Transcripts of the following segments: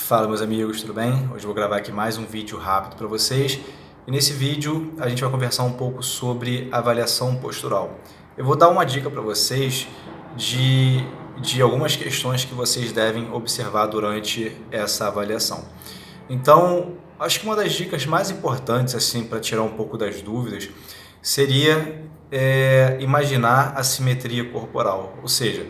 Fala meus amigos, tudo bem? Hoje eu vou gravar aqui mais um vídeo rápido para vocês e nesse vídeo a gente vai conversar um pouco sobre avaliação postural. Eu vou dar uma dica para vocês de algumas questões que vocês devem observar durante essa avaliação. Então, acho que uma das dicas mais importantes assim para tirar um pouco das dúvidas seria imaginar a simetria corporal, ou seja,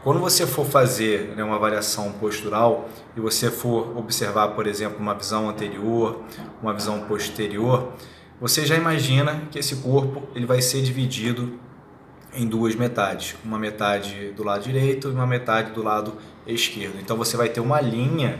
quando você for fazer uma avaliação postural e você for observar, por exemplo, uma visão anterior, uma visão posterior, você já imagina que esse corpo ele vai ser dividido em duas metades, uma metade do lado direito e uma metade do lado esquerdo. Então você vai ter uma linha,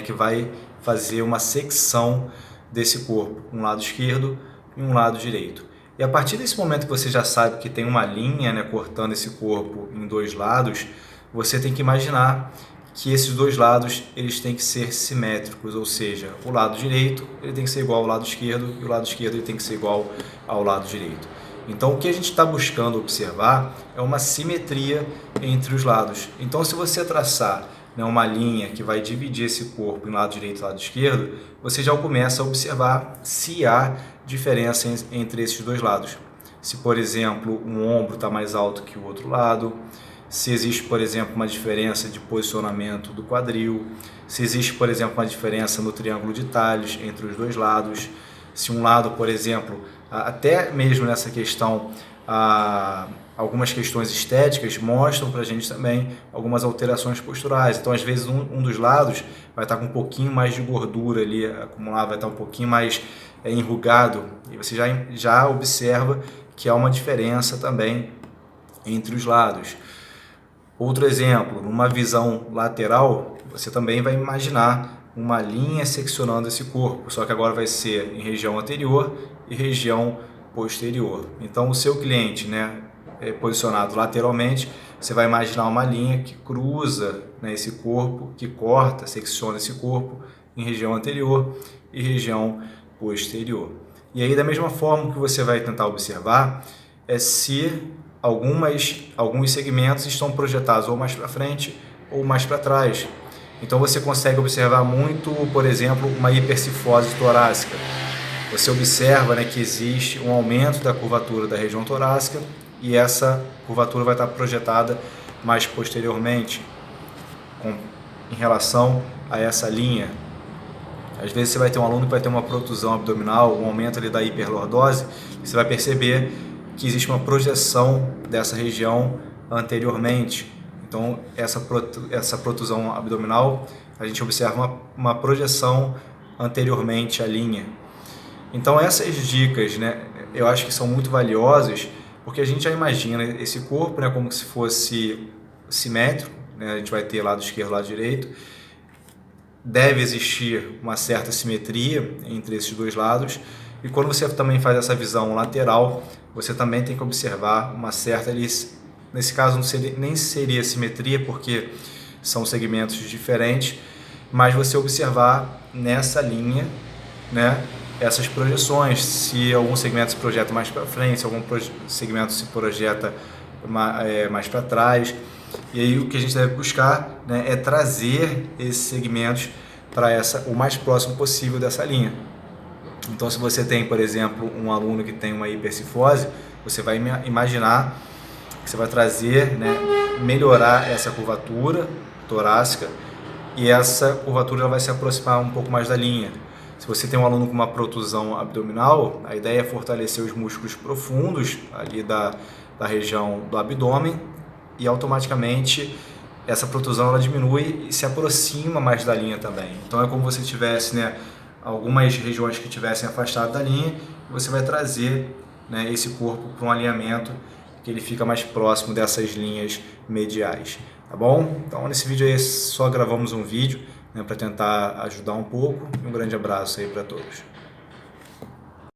que vai fazer uma secção desse corpo, um lado esquerdo e um lado direito. E a partir desse momento que você já sabe que tem uma linha cortando esse corpo em dois lados, você tem que imaginar que esses dois lados eles têm que ser simétricos, ou seja, o lado direito ele tem que ser igual ao lado esquerdo e o lado esquerdo ele tem que ser igual ao lado direito. Então o que a gente está buscando observar é uma simetria entre os lados. Então se você traçar uma linha que vai dividir esse corpo em lado direito e lado esquerdo, você já começa a observar se há diferença entre esses dois lados. Se, por exemplo, um ombro está mais alto que o outro lado, se existe, por exemplo, uma diferença de posicionamento do quadril, se existe, por exemplo, uma diferença no triângulo de Tales entre os dois lados, se um lado, por exemplo, até mesmo nessa questão, algumas questões estéticas mostram para a gente também algumas alterações posturais. Então, às vezes, um dos lados vai estar com um pouquinho mais de gordura ali acumulada, vai estar um pouquinho mais enrugado, e você já observa que há uma diferença também entre os lados. Outro exemplo, numa visão lateral, você também vai imaginar uma linha seccionando esse corpo, só que agora vai ser em região anterior e região posterior. Então, o seu cliente, posicionado lateralmente, você vai imaginar uma linha que cruza esse corpo, que corta, secciona esse corpo em região anterior e região posterior. E aí, da mesma forma que você vai tentar observar, se alguns segmentos estão projetados ou mais para frente ou mais para trás. Então você consegue observar muito, por exemplo, uma hipercifose torácica. Você observa que existe um aumento da curvatura da região torácica e essa curvatura vai estar projetada mais posteriormente em relação a essa linha. Às vezes você vai ter um aluno que vai ter uma protusão abdominal, um aumento ali da hiperlordose, e você vai perceber que existe uma projeção dessa região anteriormente. Então, essa protusão abdominal, a gente observa uma projeção anteriormente à linha. Então, essas dicas, eu acho que são muito valiosas, porque a gente já imagina esse corpo como se fosse simétrico, a gente vai ter lado esquerdo e lado direito. Deve existir uma certa simetria entre esses dois lados, e quando você também faz essa visão lateral, você também tem que observar uma certa, nesse caso nem seria simetria, porque são segmentos diferentes, mas você observar nessa linha, essas projeções, se algum segmento se projeta mais para frente, se algum segmento se projeta mais para trás. E aí o que a gente deve buscar é trazer esses segmentos para o mais próximo possível dessa linha. Então, se você tem, por exemplo, um aluno que tem uma hipercifose, você vai imaginar que você vai trazer, melhorar essa curvatura torácica, e essa curvatura vai se aproximar um pouco mais da linha. Se você tem um aluno com uma protusão abdominal, a ideia é fortalecer os músculos profundos ali da região do abdômen, e automaticamente essa protusão ela diminui e se aproxima mais da linha também. Então é como se você tivesse algumas regiões que tivessem afastado da linha, e você vai trazer esse corpo para um alinhamento que ele fica mais próximo dessas linhas mediais, tá bom? Então nesse vídeo aí só gravamos um vídeo para tentar ajudar um pouco, e um grande abraço aí para todos.